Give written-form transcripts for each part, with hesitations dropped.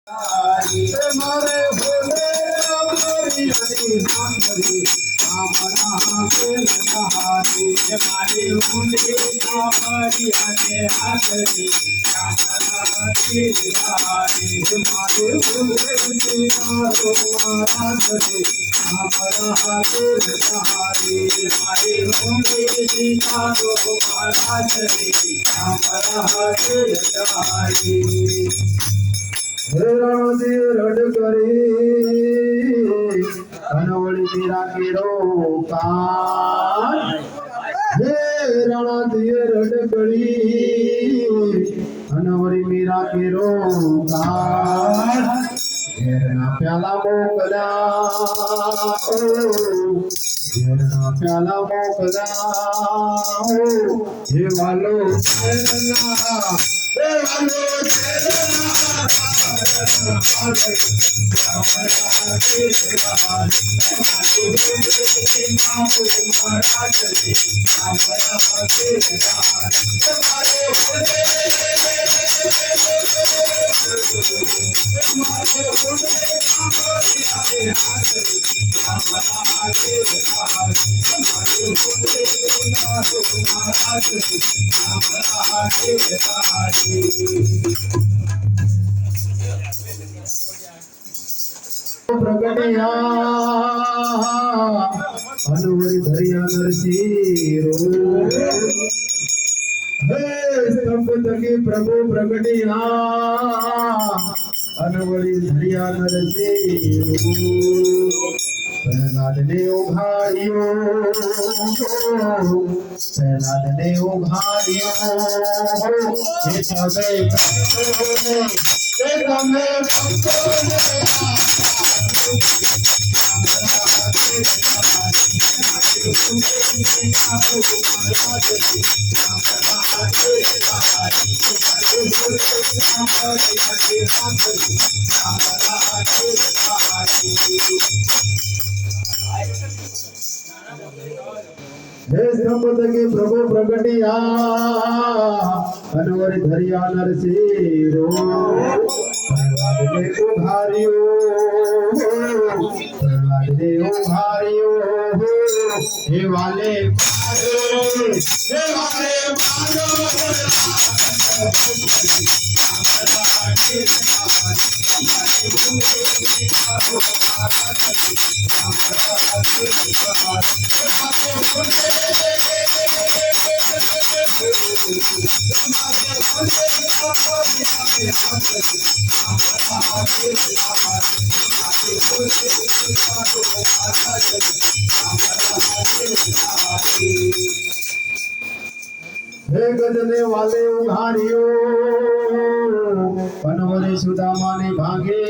मारे भोले हमारी हमारी आमना के सहारे हमारे भोले हमारी हमारी आमना के सहारे हमारे भोले महाराज रे हमारा के सहारे हमारे भोले महाराज रे हमारा के सहारे रणदी रड करी अनवली मेरा केरो कान हे रणदी रड करी अनवली मेरा केरो कान घेरना प्याला मोकला घेरना प्याला मोकला हे वालो चलना हे वालो चलना प्रगटिया अनवरी धरिया नरसीरो हे स्तंभ तकी प्रभु प्रगटिया अनवरी धरिया नरसीरो प्रहलाद ने उघारियो प्रहलाद ने उघारियो हे तमे हे संपदगी प्रभु प्रगटिया अनवरी धरिया नरसीरो प्रहलाद ने उघारियो प्रहलाद ने उघारियो हे वाले मारो हे वाले मारो हे गजने वाले उघारियो पनवरे सुदामा ने भागे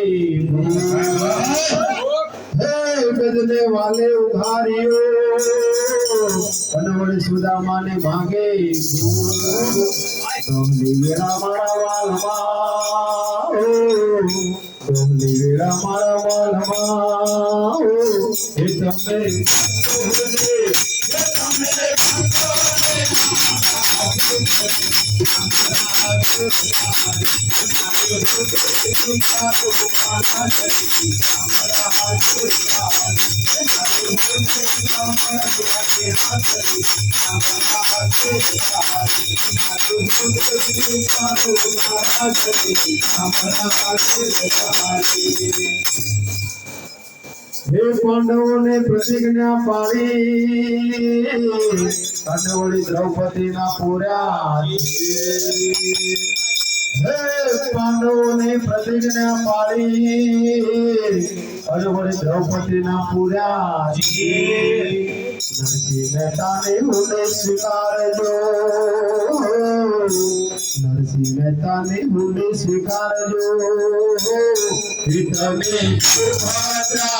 हे गजने वाले उघारियो पनवरे सुदामा ने भागे डोंगली वेड़ा मारा वालमा डोंगली वेड़ा मारा वालमा हे तमे हे पांडवों ने प्रतिज्ञा पाली अनवली द्रौपदी ना पूरा हे पांडवों ने प्रतिज्ञा पाली अनवली द्रौपदी ना पूरा नरसिंह मेहता ने उन्हें स्वीकार जो नरसिंह मेहता ने उन्हें स्वीकार जो हित में सुभद्रा